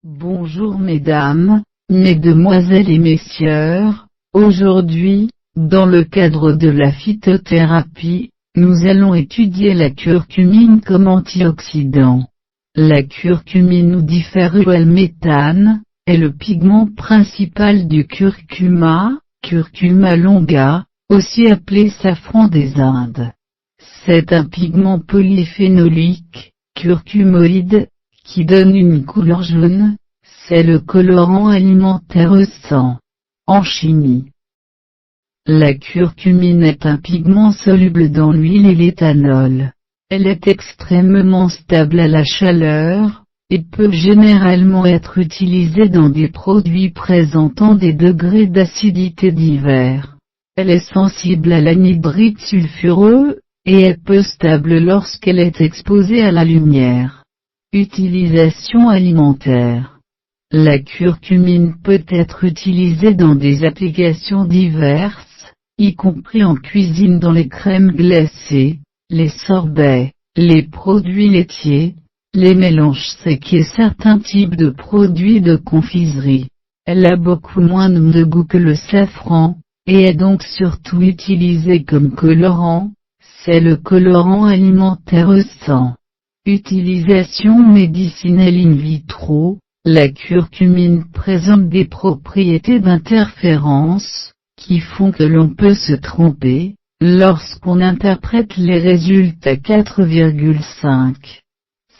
Bonjour mesdames, mesdemoiselles et messieurs, aujourd'hui, dans le cadre de la phytothérapie, nous allons étudier la curcumine comme antioxydant. La curcumine ou diphéruelméthane, est le pigment principal du curcuma, Curcuma longa, aussi appelé safran des Indes. C'est un pigment polyphénolique, curcumoïde, qui donne une couleur jaune, c'est le colorant alimentaire E100. En chimie, la curcumine est un pigment soluble dans l'huile et l'éthanol. Elle est extrêmement stable à la chaleur, et peut généralement être utilisée dans des produits présentant des degrés d'acidité divers. Elle est sensible à l'anhydride sulfureux, et est peu stable lorsqu'elle est exposée à la lumière. Utilisation alimentaire. La curcumine peut être utilisée dans des applications diverses, y compris en cuisine dans les crèmes glacées, les sorbets, les produits laitiers, les mélanges secs et certains types de produits de confiserie. Elle a beaucoup moins de goût que le safran, et est donc surtout utilisée comme colorant, c'est le colorant alimentaire E100. Utilisation médicinale in vitro. La curcumine présente des propriétés d'interférence, qui font que l'on peut se tromper, lorsqu'on interprète les résultats 4,5.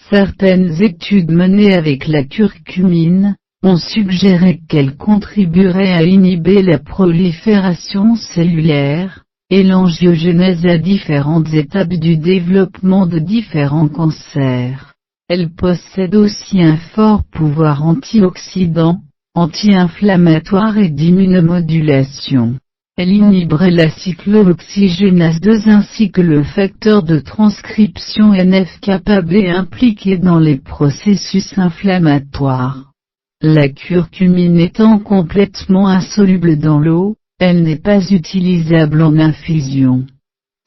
Certaines études menées avec la curcumine, ont suggéré qu'elle contribuerait à inhiber la prolifération cellulaire, et l'angiogénèse à différentes étapes du développement de différents cancers. Elle possède aussi un fort pouvoir antioxydant, anti-inflammatoire et d'immunomodulation. Elle inhiberait la cyclooxygénase 2 ainsi que le facteur de transcription NF-κB impliqué dans les processus inflammatoires. La curcumine étant complètement insoluble dans l'eau, elle n'est pas utilisable en infusion.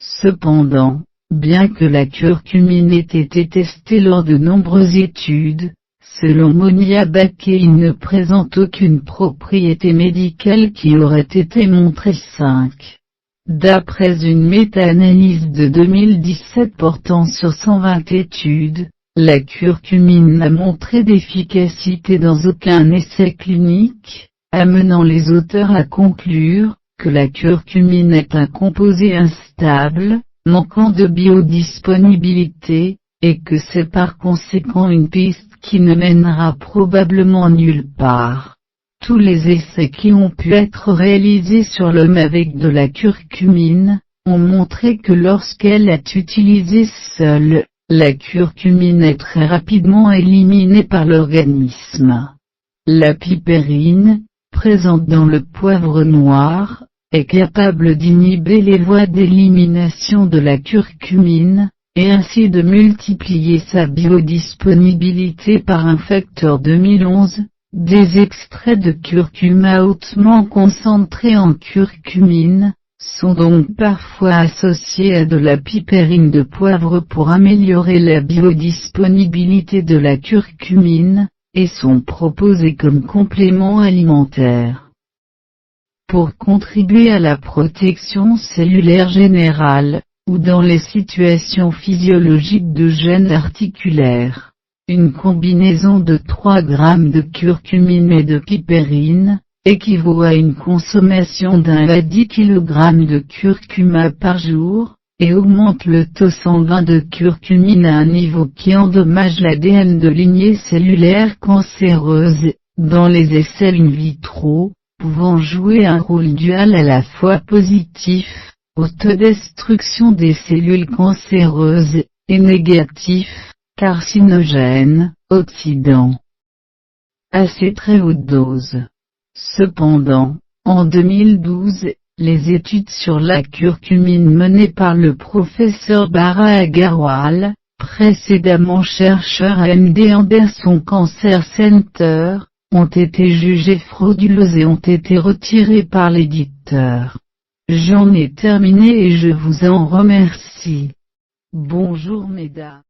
Cependant, bien que la curcumine ait été testée lors de nombreuses études, selon Monia Baquet il ne présente aucune propriété médicale qui aurait été montrée. 5. D'après une méta-analyse de 2017 portant sur 120 études, la curcumine n'a montré d'efficacité dans aucun essai clinique, amenant les auteurs à conclure que la curcumine est un composé instable, manquant de biodisponibilité, et que c'est par conséquent une piste qui ne mènera probablement nulle part. Tous les essais qui ont pu être réalisés sur l'homme avec de la curcumine, ont montré que lorsqu'elle est utilisée seule, la curcumine est très rapidement éliminée par l'organisme. La pipérine, présente dans le poivre noir, est capable d'inhiber les voies d'élimination de la curcumine, et ainsi de multiplier sa biodisponibilité par un facteur 2011. Des extraits de curcuma hautement concentrés en curcumine, sont donc parfois associés à de la pipérine de poivre pour améliorer la biodisponibilité de la curcumine, et sont proposés comme complément alimentaire. Pour contribuer à la protection cellulaire générale, ou dans les situations physiologiques de gènes articulaires, une combinaison de 3 grammes de curcumine et de pipérine, équivaut à une consommation d'1 à 10 kg de curcuma par jour, et augmente le taux sanguin de curcumine à un niveau qui endommage l'ADN de lignées cellulaires cancéreuses, dans les essais in vitro, pouvant jouer un rôle dual à la fois positif, autodestruction des cellules cancéreuses, et négatif, carcinogène, oxydant. À ces très hautes doses. Cependant, en 2012, les études sur la curcumine menées par le professeur Bara Agarwal, précédemment chercheur à MD Anderson Cancer Center, ont été jugées frauduleuses et ont été retirées par l'éditeur. J'en ai terminé et je vous en remercie. Bonjour mesdames.